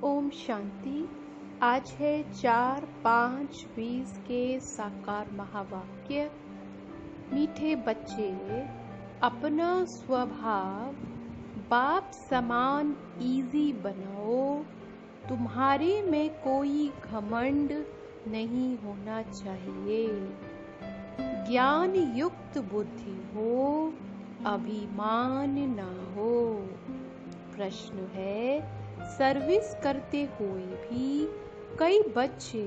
ओम शांति। आज है 4/5/20 के साकार महावाक्य। मीठे बच्चे, अपना स्वभाव बाप समान इजी बनाओ। तुम्हारे में कोई घमंड नहीं होना चाहिए। ज्ञान युक्त बुद्धि हो, अभिमान ना हो। प्रश्न है, सर्विस करते हुए भी कई बच्चे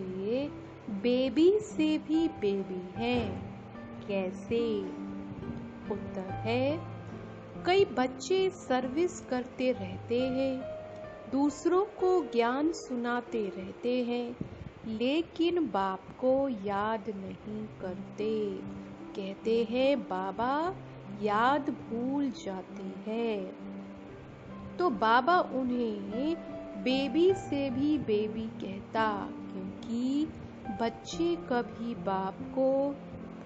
बेबी से भी बेबी हैं, कैसे? उत्तर है, कई बच्चे सर्विस करते रहते हैं, दूसरों को ज्ञान सुनाते रहते हैं, लेकिन बाप को याद नहीं करते। कहते हैं बाबा याद भूल जाते हैं। तो बाबा उन्हें बेबी से भी बेबी कहता, क्योंकि बच्चे कभी बाप को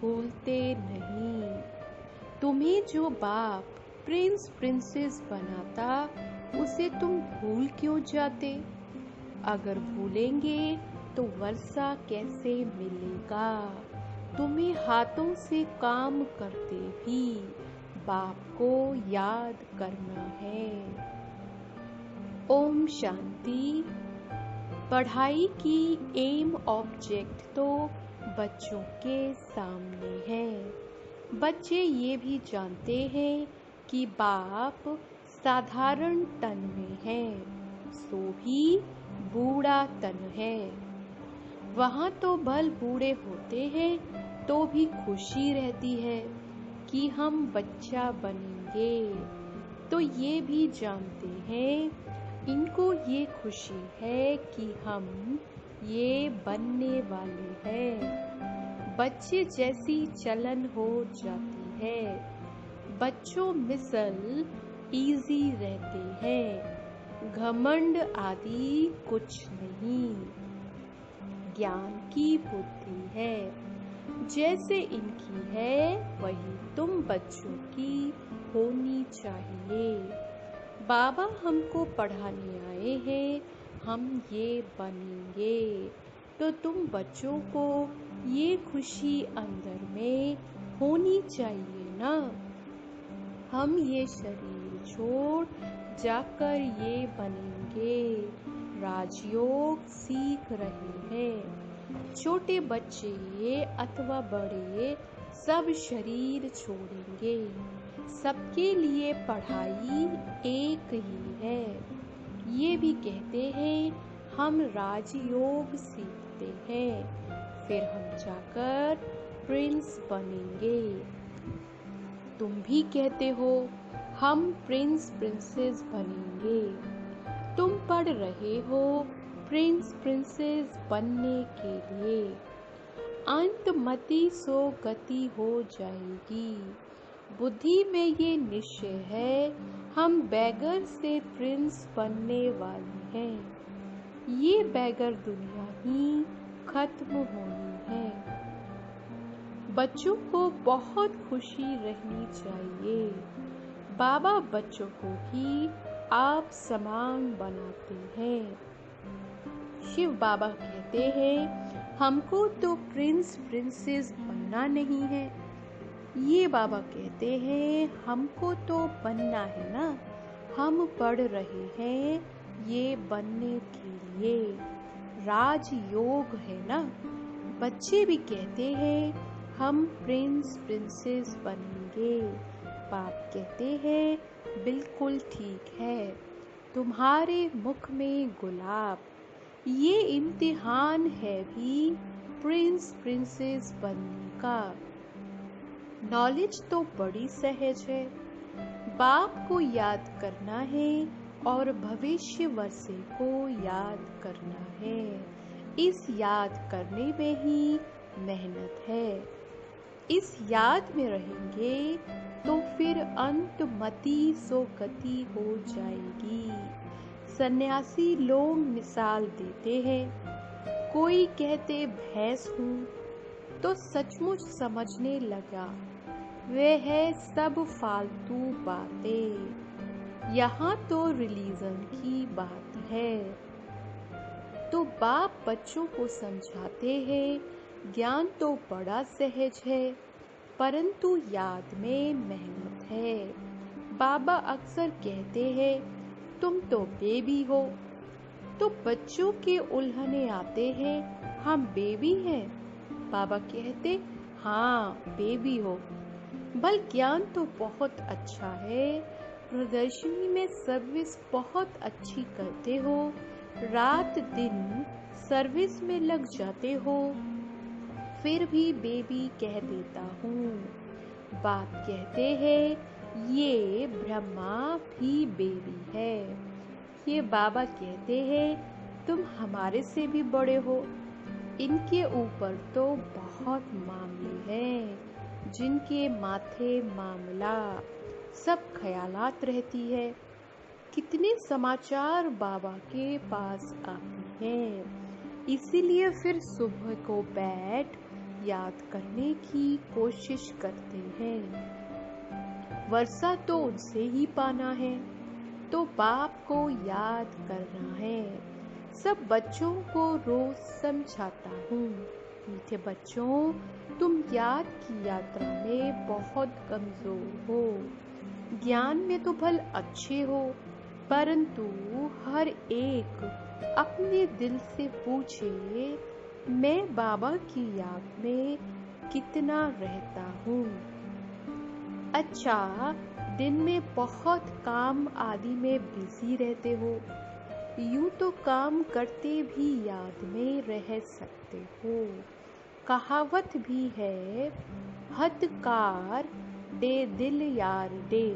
भूलते नहीं। तुम्हें जो बाप प्रिंस प्रिंसेस बनाता, उसे तुम भूल क्यों जाते? अगर भूलेंगे तो वर्षा कैसे मिलेगा? तुम्हें हाथों से काम करते भी बाप को याद करना है। ओम शांति। पढ़ाई की एम ऑब्जेक्ट तो बच्चों के सामने है। बच्चे ये भी जानते हैं कि बाप साधारण तन में है, सो भी बूढ़ा तन है। वहाँ तो भल बूढ़े होते हैं तो भी खुशी रहती है कि हम बच्चा बनेंगे। तो ये भी जानते हैं, इनको ये खुशी है कि हम ये बनने वाले हैं। बच्चे जैसी चलन हो जाती है। बच्चों मिसल इजी रहते हैं, घमंड आदि कुछ नहीं। ज्ञान की बुद्धि है, जैसे इनकी है वही तुम बच्चों की होनी चाहिए। बाबा हमको पढ़ाने आए हैं, हम ये बनेंगे। तो तुम बच्चों को ये खुशी अंदर में होनी चाहिए ना। हम ये शरीर छोड़ जाकर ये बनेंगे। राजयोग सीख रहे हैं। छोटे बच्चे अथवा बड़े सब शरीर छोड़ेंगे। सबके लिए पढ़ाई एक ही है। ये भी कहते हैं हम राजयोग सीखते हैं, फिर हम जाकर प्रिंस बनेंगे। तुम भी कहते हो हम प्रिंस प्रिंसेस बनेंगे। तुम पढ़ रहे हो प्रिंस प्रिंसेस बनने के लिए। अंतमति सो गति हो जाएगी। बुद्धि में ये निश्चय है, हम बैगर से प्रिंस बनने वाले हैं। ये बैगर दुनिया ही खत्म होनी है। बच्चों को बहुत खुशी रहनी चाहिए। बाबा बच्चों को ही आप समान बनाते हैं। शिव बाबा कहते हैं हमको तो प्रिंस प्रिंसेस बनना नहीं है। ये बाबा कहते हैं हमको तो बनना है ना, हम पढ़ रहे हैं ये बनने के लिए। राजयोग है ना। बच्चे भी कहते हैं हम प्रिंस प्रिंसेस बनेंगे। बाप कहते हैं बिल्कुल ठीक है, तुम्हारे मुख में गुलाब। ये इम्तिहान है भी प्रिंस प्रिंसेस बनने का। नॉलेज तो बड़ी सहज है। बाप को याद करना है और भविष्य वर्षे को याद करना है। इस याद करने में ही मेहनत है। इस याद में रहेंगे तो फिर अंतमति सो गति हो जाएगी। सन्यासी लोग मिसाल देते हैं। कोई कहते भैंस हूँ, तो सचमुच समझने लगा वे है सब फालतू बातें। यहाँ तो रिलीजन की बात है। तो बाप बच्चों को समझाते हैं, ज्ञान तो बड़ा सहज है, परंतु याद में मेहनत है। बाबा अक्सर कहते हैं, तुम तो बेबी हो। तो बच्चों के उल्हने आते हैं, हम बेबी हैं। बाबा कहते, हाँ बेबी हो। बल ज्ञान तो बहुत अच्छा है, प्रदर्शनी में सर्विस बहुत अच्छी करते हो, रात दिन सर्विस में लग जाते हो, फिर भी बेबी कह देता हूँ। बाप कहते हैं, ये ब्रह्मा भी बेबी है। ये बाबा कहते हैं, तुम हमारे से भी बड़े हो। इनके ऊपर तो बहुत मामले हैं, जिनके माथे मामला, सब ख्यालात रहती है। कितने समाचार बाबा के पास आते हैं, इसीलिए फिर सुबह को बैठ याद करने की कोशिश करते हैं। वर्षा तो उनसे ही पाना है, तो बाप को याद करना है। सब बच्चों को रोज समझाता हूँ, मीठे बच्चों, तुम याद की यात्रा में बहुत कमजोर हो। ज्ञान में तो भल अच्छे हो, परंतु हर एक अपने दिल से पूछे, मैं बाबा की याद में कितना रहता हूँ। अच्छा, दिन में बहुत काम आदि में बिजी रहते हो, यूं तो काम करते भी याद में रह सकते हो। कहावत भी है, हथकार दे दिल यार दे।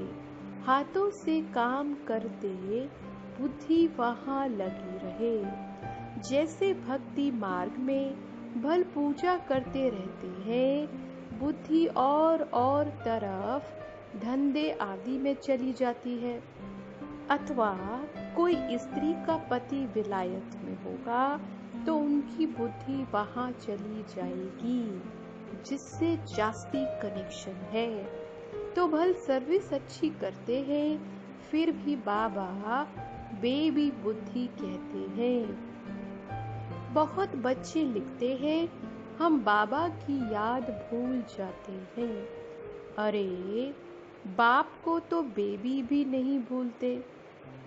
हाथों से काम करते बुद्धि वहाँ लगी रहे। जैसे भक्ति मार्ग में भल पूजा करते रहते हैं, बुद्धि और तरफ धंधे आदि में चली जाती है। अथवा कोई स्त्री का पति विलायत में होगा तो उनकी बुद्धि वहाँ चली जाएगी, जिससे जास्ती कनेक्शन है। तो भल सर्विस अच्छी करते हैं, फिर भी बाबा बेबी बुद्धि कहते हैं। बहुत बच्चे लिखते हैं, हम बाबा की याद भूल जाते हैं। अरे, बाप को तो बेबी भी नहीं भूलते।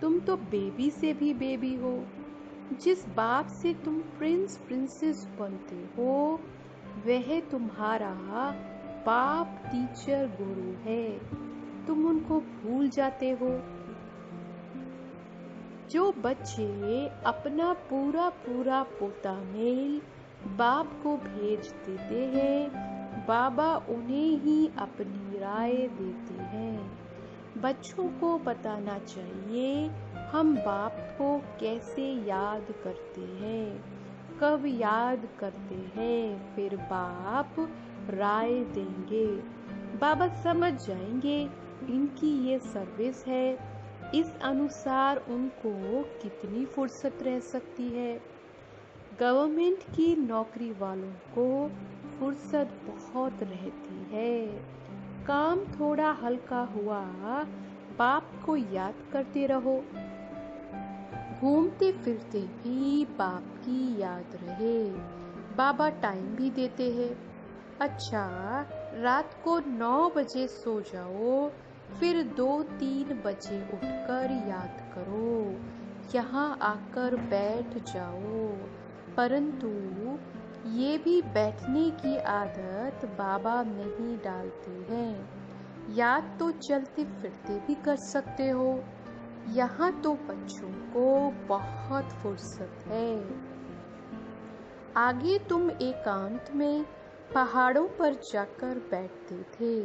तुम तो बेबी से भी बेबी हो। जिस बाप से तुम प्रिंस प्रिंसेस बनते हो, वह तुम्हारा बाप टीचर गुरु है। तुम उनको भूल जाते हो। जो बच्चे अपना पूरा पोता मेल बाप को भेज देते हैं, बाबा उन्हें ही अपनी राय देते हैं। बच्चों को बताना चाहिए, हम बाप को कैसे याद करते हैं, कब याद करते हैं, फिर बाप राय देंगे। बाबा समझ जाएंगे इनकी ये सर्विस है, इस अनुसार उनको कितनी फुर्सत रह सकती है। गवर्नमेंट की नौकरी वालों को फुर्सत बहुत रहती है। काम थोड़ा हल्का हुआ, बाप को याद करते रहो। घूमते फिरते भी बाप की याद रहे। बाबा टाइम भी देते हैं। अच्छा, रात को 9 बजे सो जाओ, फिर 2-3 बजे उठकर याद करो, यहाँ आकर बैठ जाओ। परंतु ये भी बैठने की आदत बाबा नहीं डालते हैं। याद तो चलते फिरते भी कर सकते हो। यहाँ तो बच्चों को बहुत फुर्सत है। आगे तुम एकांत में पहाड़ों पर जाकर बैठते थे।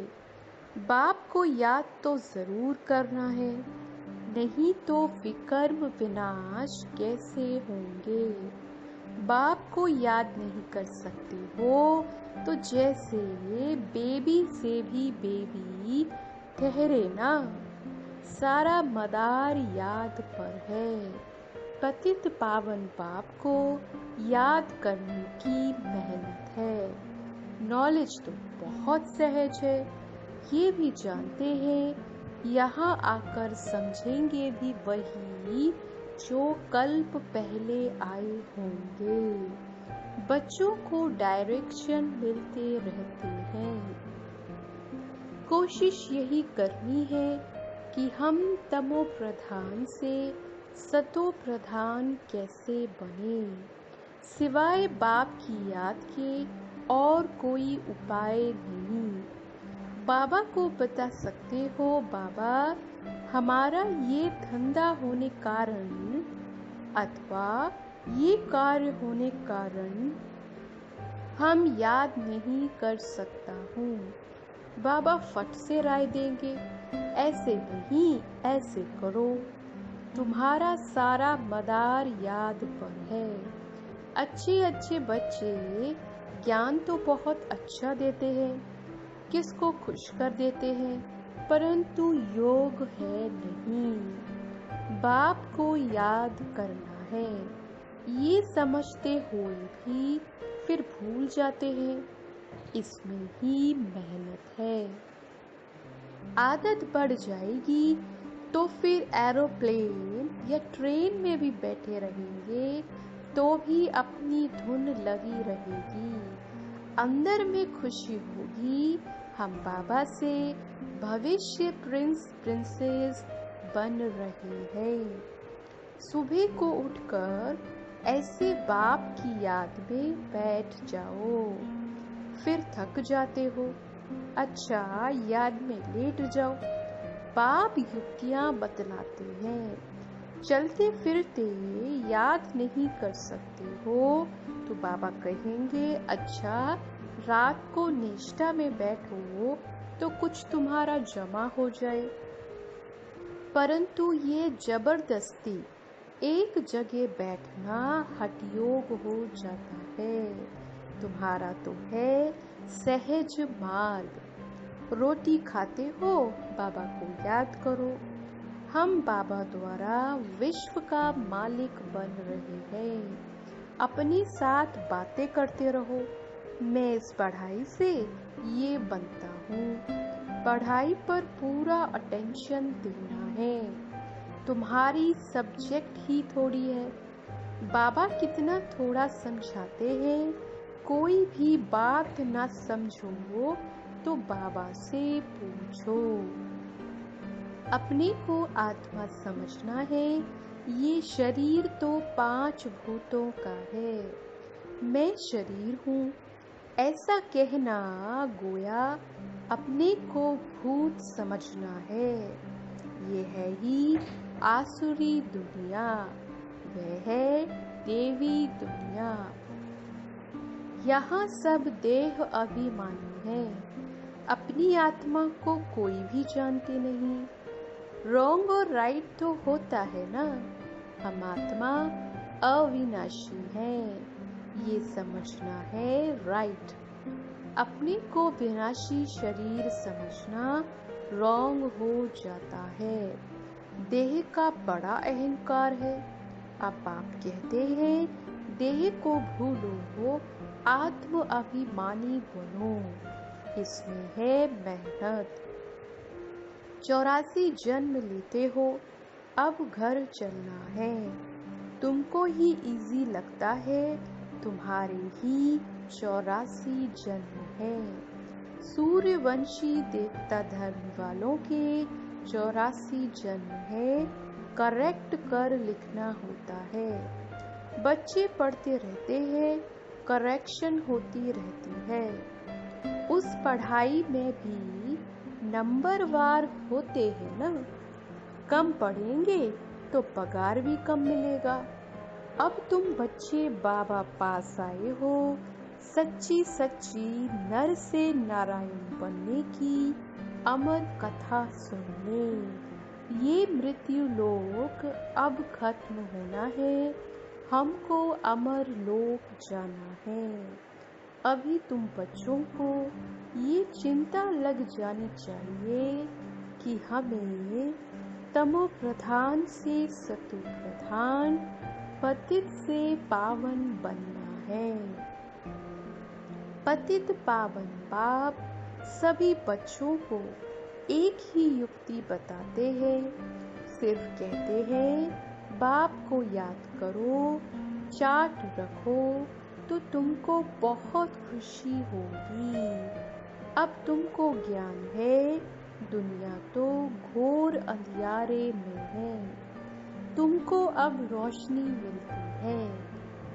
बाप को याद तो जरूर करना है, नहीं तो विकर्म विनाश कैसे होंगे। बाप को याद नहीं कर सकते हो तो जैसे बेबी से भी बेबी ठहरे ना। सारा मदार याद पर है। पतित पावन बाप को याद करने की मेहनत है। नॉलेज तो बहुत सहज है, ये भी जानते हैं। यहाँ आकर समझेंगे भी वही जो कल्प पहले आए होंगे। बच्चों को डायरेक्शन मिलते रहते हैं। कोशिश यही करनी है कि हम तमो प्रधान से सतो प्रधान कैसे बने। सिवाय बाप की याद के और कोई उपाय नहीं। बाबा को बता सकते हो, बाबा हमारा ये धंधा होने कारण अथवा ये कार्य होने कारण हम याद नहीं कर सकता हूँ। बाबा फट से राय देंगे, ऐसे नहीं ऐसे करो। तुम्हारा सारा मदार याद पर है। अच्छे अच्छे बच्चे ज्ञान तो बहुत अच्छा देते हैं, किसको खुश कर देते हैं, परंतु योग है नहीं। बाप को याद करना है, ये समझते हुए भी फिर भूल जाते हैं। इसमें ही मेहनत है। आदत बढ़ जाएगी तो फिर एरोप्लेन या ट्रेन में भी बैठे रहेंगे तो भी अपनी धुन लगी रहेगी। अंदर में खुशी होगी, हम बाबा से भविष्य प्रिंस प्रिंसेस बन रहे हैं। सुबह को उठकर ऐसे बाप की याद में बैठ जाओ। फिर थक जाते हो, अच्छा याद में लेट जाओ। बाप युक्तियां बतलाते हैं। चलते फिरते याद नहीं कर सकते हो तो बाबा कहेंगे, अच्छा रात को निष्ठा में बैठो तो कुछ तुम्हारा जमा हो जाए। परंतु ये जबरदस्ती एक जगह बैठना हठयोग हो जाता है। तुम्हारा तो है सहज मार्ग। रोटी खाते हो, बाबा को याद करो। हम बाबा द्वारा विश्व का मालिक बन रहे हैं। अपने साथ बातें करते रहो, मैं इस पढ़ाई से ये बनता हूँ। पढ़ाई पर पूरा अटेंशन देना है। तुम्हारी सब्जेक्ट ही थोड़ी है। बाबा कितना थोड़ा समझाते हैं। कोई भी बात ना समझो तो बाबा से पूछो। अपने को आत्मा समझना है। ये शरीर तो 5 भूतों का है। मैं शरीर हूँ, ऐसा कहना गोया अपने को भूत समझना है। ये है ही आसुरी दुनिया, वह है देवी दुनिया। यहाँ सब देह अभिमानी है। अपनी आत्मा को कोई भी जानते नहीं। रॉन्ग और राइट तो होता है ना। हम आत्मा अविनाशी है, ये समझना है राइट। अपने को विनाशी शरीर समझना रॉन्ग हो जाता है। देह का बड़ा अहंकार है। अब आप कहते हैं देह को भूलो हो, आत्म अभिमानी बनो। इसमें है मेहनत। 84 जन्म लेते हो, अब घर चलना है। तुमको ही इजी लगता है, तुम्हारे ही 84 जन्म है। सूर्यवंशी देवता धर्म वालों के 84 जन्म है। करेक्ट कर लिखना होता है। बच्चे पढ़ते रहते हैं, करेक्शन होती रहती है। उस पढ़ाई में भी नंबर वार होते हैं ना। कम पढ़ेंगे तो पगार भी कम मिलेगा। अब तुम बच्चे बाबा पास आए हो, सच्ची सच्ची नर से नारायण बनने की अमर कथा सुनने। ये मृत्यु लोक अब खत्म होना है, हमको अमर लोक जाना है। अभी तुम बच्चों को ये चिंता लग जानी चाहिए कि हमें तमो प्रधान से सतो प्रधान, पतित से पावन बनना है। पतित पावन बाप सभी बच्चों को एक ही युक्ति बताते हैं। सिर्फ कहते हैं बाप को याद करो, चार्ट रखो, तो तुमको बहुत खुशी होगी। अब तुमको ज्ञान है, दुनिया तो घोर अंधियारे में है। तुमको अब रोशनी मिलती है।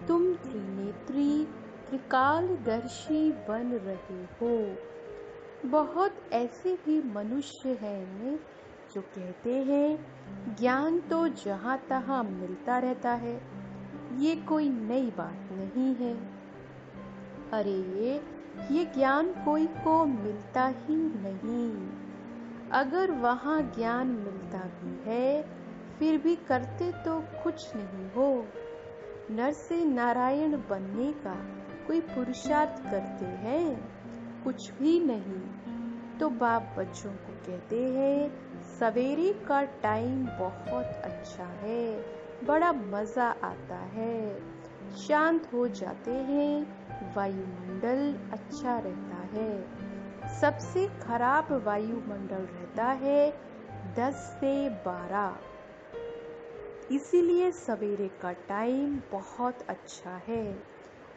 तुम त्रिनेत्री, त्रिकालदर्शी बन रहे हो। बहुत ऐसे भी मनुष्य हैं जो कहते हैं ज्ञान तो जहाँ तहाँ मिलता रहता है, ये कोई नई बात नहीं है। अरे ये ज्ञान कोई को मिलता ही नहीं। अगर वहाँ ज्ञान मिलता भी है, फिर भी करते तो कुछ नहीं हो। नर से नारायण बनने का कोई पुरुषार्थ करते हैं? कुछ भी नहीं। तो बाप बच्चों को कहते हैं सवेरे का टाइम बहुत अच्छा है, बड़ा मजा आता है, शांत हो जाते हैं, वायुमंडल अच्छा रहता है। सबसे खराब वायुमंडल रहता है 10 से 12। इसीलिए सवेरे का टाइम बहुत अच्छा है।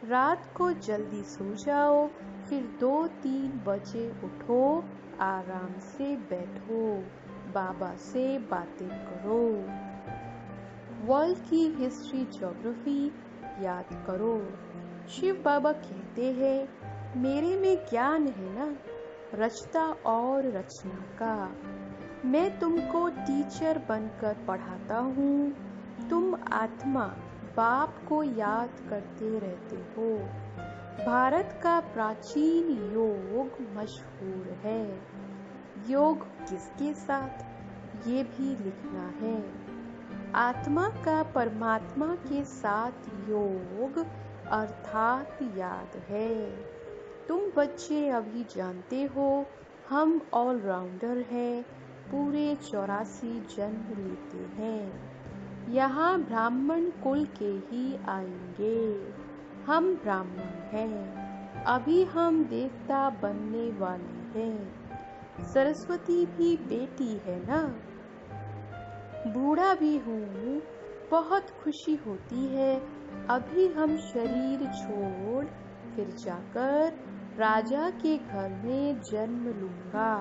रात को जल्दी सो जाओ, फिर 2-3 बजे उठो, आराम से बैठो, बाबा से बातें करो, वर्ल्ड की हिस्ट्री ज्योग्राफी याद करो। शिव बाबा कहते हैं मेरे में ज्ञान है ना, रचता और रचना का। मैं तुमको टीचर बनकर पढ़ाता हूँ, तुम आत्मा बाप को याद करते रहते हो। भारत का प्राचीन योग मशहूर है। योग किसके साथ, ये भी लिखना है। आत्मा का परमात्मा के साथ योग अर्थात याद है। तुम बच्चे अभी जानते हो हम ऑलराउंडर हैं, पूरे 84 जन्म लेते हैं। यहाँ ब्राह्मण कुल के ही आएंगे। हम ब्राह्मण हैं, अभी हम देवता बनने वाले हैं। सरस्वती भी बेटी है ना। बूढ़ा भी हूँ, बहुत खुशी होती है। अभी हम शरीर छोड़ फिर जाकर राजा के घर में जन्म लूंगा।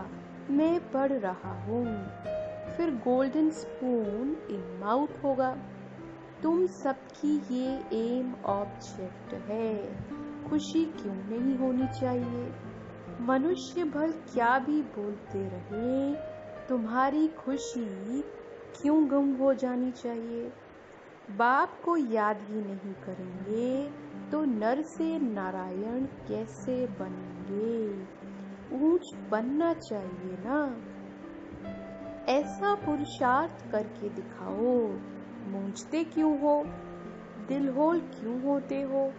मैं पढ़ रहा हूँ, फिर गोल्डन स्पून इन माउथ होगा। तुम सबकी ये एम ऑब्जेक्ट है। खुशी क्यों नहीं होनी चाहिए? मनुष्य भल क्या भी बोलते रहे, तुम्हारी खुशी क्यों गुम हो जानी चाहिए? बाप को याद ही नहीं करेंगे तो नर से नारायण कैसे बनेंगे? ऊंच बनना चाहिए ना। ऐसा पुरुषार्थ करके दिखाओ। मूंझते क्यों हो, दिल होल क्यों होते हो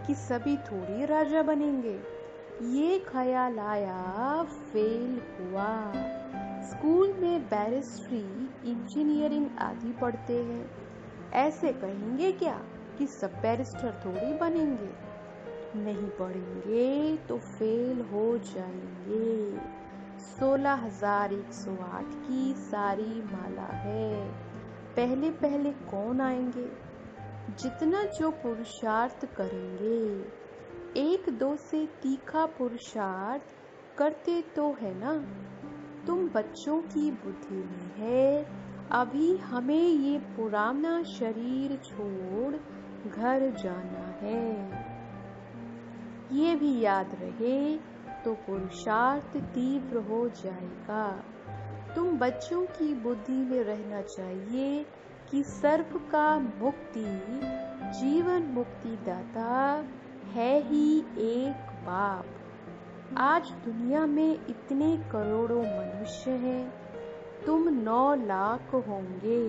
कि सभी थोड़ी राजा बनेंगे? ये ख्याल आया, फेल हुआ। स्कूल में बैरिस्ट्री, इंजीनियरिंग आदि पढ़ते हैं। ऐसे कहेंगे क्या कि सब बैरिस्टर थोड़ी बनेंगे? नहीं पढ़ेंगे तो फेल हो जाएंगे। 16,108 की सारी माला है। पहले पहले कौन आएंगे? जितना जो पुरुषार्थ करेंगे, 1-2 से तीखा पुरुषार्थ करते तो है ना। तुम बच्चों की बुद्धि में है, अभी हमें ये पुराना शरीर छोड़ घर जाना है। ये भी याद रहे तो पुरुषार्थ तीव्र हो जाएगा। तुम बच्चों की बुद्धि में रहना चाहिए कि सर्व का मुक्ति, जीवन मुक्ति दाता है ही एक बाप। आज दुनिया में इतने करोड़ों मनुष्य हैं, तुम 9 लाख होंगे,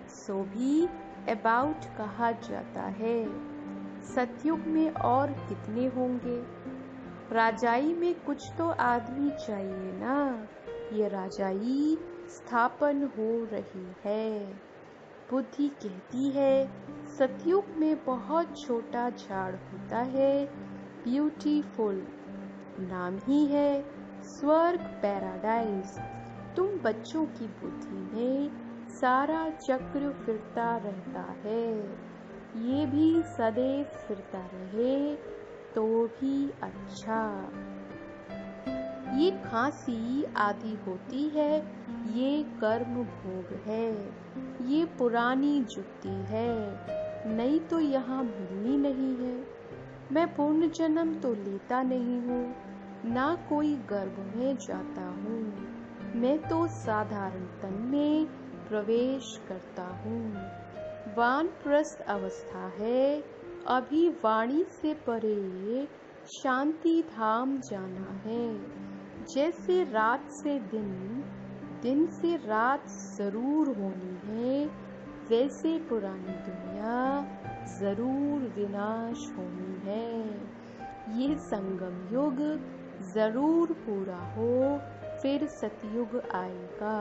सो भी अबाउट कहा जाता है। सतयुग में और कितने होंगे? राजाई में कुछ तो आदमी चाहिए ना। ये राजाई स्थापन हो रही है। बुद्धि कहती है सतयुग में बहुत छोटा झाड़ होता है, ब्यूटीफुल, नाम ही है स्वर्ग, पैराडाइज। तुम बच्चों की बुद्धि में सारा चक्र फिरता रहता है। ये भी सदैव फिरता रहे तो भी अच्छा। ये खांसी आदि होती है, ये कर्म भोग है, ये पुरानी जुत्ती है, नई तो यहाँ मिलनी नहीं है। मैं पूर्ण जन्म तो लेता नहीं हूँ, ना कोई गर्भ में जाता हूँ। मैं तो साधारण तन में प्रवेश करता हूँ। वानप्रस्थ अवस्था है, अभी वाणी से परे शांति धाम जाना है। जैसे रात से दिन, दिन से रात जरूर होनी है, वैसे पुरानी दुनिया जरूर विनाश होनी है। ये संगम युग जरूर पूरा हो, फिर सतयुग आएगा।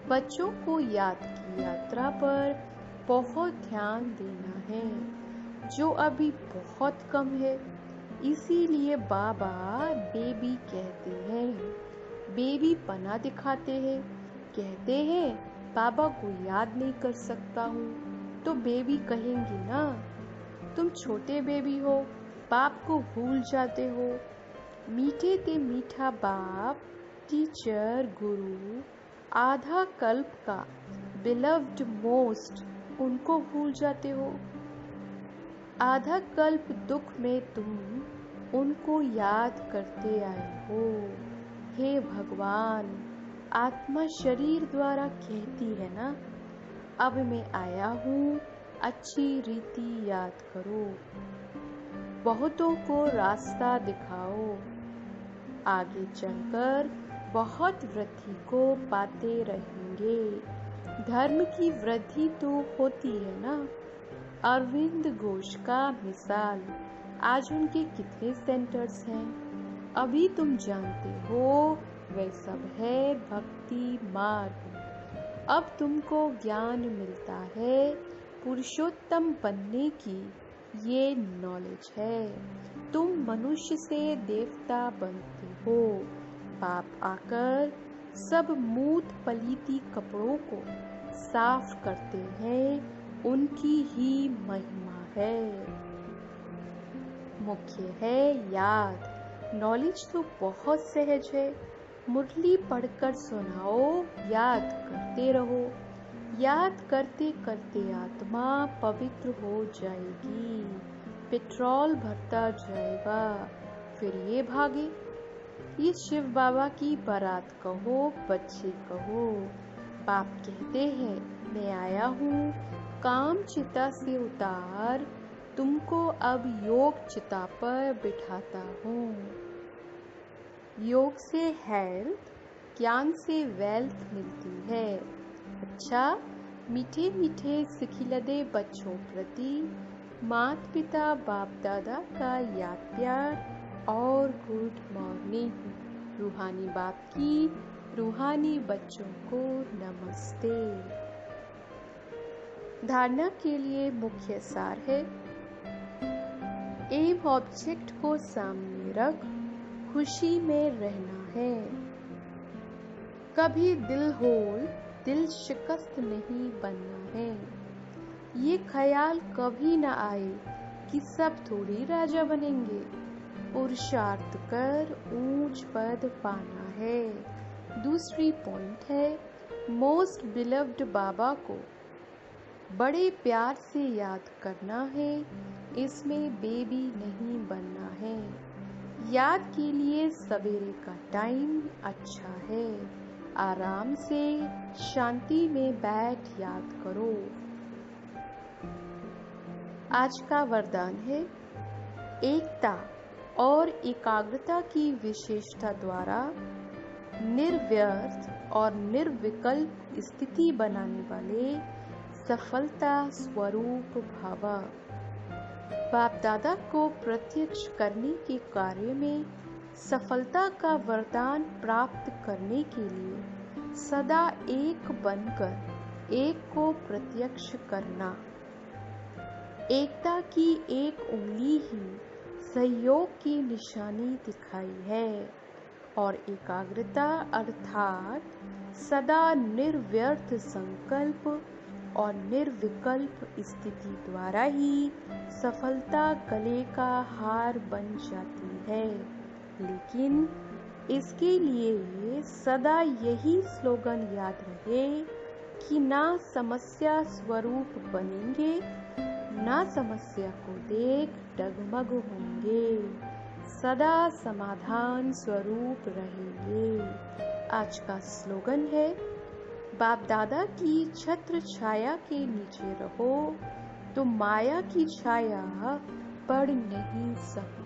बच्चों को याद की यात्रा पर बहुत ध्यान देना है, जो अभी बहुत कम है। इसीलिए बाबा बेबी कहते हैं, बेबी पना दिखाते हैं। कहते हैं बाबा को याद नहीं कर सकता हूँ, तो बेबी कहेंगे ना, तुम छोटे बेबी हो, बाप को भूल जाते हो। मीठे ते मीठा बाप, टीचर, गुरु, आधा कल्प का बिलव्ड मोस्ट, उनको भूल जाते हो। आधा कल्प दुख में तुम उनको याद करते आए हो। हे भगवान, आत्मा शरीर द्वारा कहती है ना, अब मैं आया हूँ, अच्छी रीति याद करो। बहुतों को रास्ता दिखाओ, आगे चलकर बहुत वृद्धि को पाते रहेंगे। धर्म की वृद्धि तो होती है ना। अरविंद घोष का मिसाल, आज उनके कितने सेंटर्स हैं, अभी तुम जानते हो। वह सब है भक्ति मार्ग। अब तुमको ज्ञान मिलता है, पुरुषोत्तम बनने की ये नॉलेज है। तुम मनुष्य से देवता बनते हो। बाप आकर सब मूत पलीती कपड़ों को साफ करते हैं, उनकी ही महिमा है। मुख्य है याद। नॉलेज तो बहुत सहज है, मुरली पढ़कर सुनाओ, याद करते रहो। याद करते करते आत्मा पवित्र हो जाएगी, पेट्रोल भरता जाएगा, फिर ये भागे। ये शिव बाबा की बारात कहो, बच्चे कहो। बाप कहते हैं मैं आया हूँ, काम चिता से उतार, तुमको अब योग चिता पर बिठाता हूँ। योग से हेल्थ, ज्ञान से वेल्थ मिलती है। अच्छा, मीठे मीठे सिखिलदे बच्चों प्रति माता पिता बाप दादा का याद प्यार और गुड मॉर्निंग। रूहानी बाप की रूहानी बच्चों को नमस्ते। धारणा के लिए मुख्य सार है, एम ऑब्जेक्ट को सामने रख खुशी में रहना है। कभी दिल होल, दिल शिकस्त नहीं बनना है। ये ख्याल कभी न आए कि सब थोड़ी राजा बनेंगे। पुरुषार्थ कर ऊंच पद पाना है। दूसरी पॉइंट है, मोस्ट बिलव्ड बाबा को बड़े प्यार से याद करना है, इसमें बेबी नहीं बनना है। याद के लिए सवेरे का टाइम अच्छा है, आराम से शांति में बैठ याद करो। आज का वरदान है, एकता और एकाग्रता की विशेषता द्वारा निर्व्यर्थ और निर्विकल्प स्थिति बनाने वाले सफलता स्वरूप भावा। बाप दादा को प्रत्यक्ष करने के कार्य में सफलता का वरदान प्राप्त करने के लिए सदा एक बनकर एक को प्रत्यक्ष करना। एकता की एक उंगली ही सहयोग की निशानी दिखाई है और एकाग्रता अर्थात सदा निर्व्यर्थ संकल्प और निर्विकल्प स्थिति द्वारा ही सफलता गले का हार बन जाती है। लेकिन इसके लिए सदा यही स्लोगन याद रहे कि ना समस्या स्वरूप बनेंगे, ना समस्या को देख डगमग होंगे, सदा समाधान स्वरूप रहेंगे। आज का स्लोगन है, बाप दादा की छत्र छाया के नीचे रहो तो माया की छाया पड़ नहीं सकती।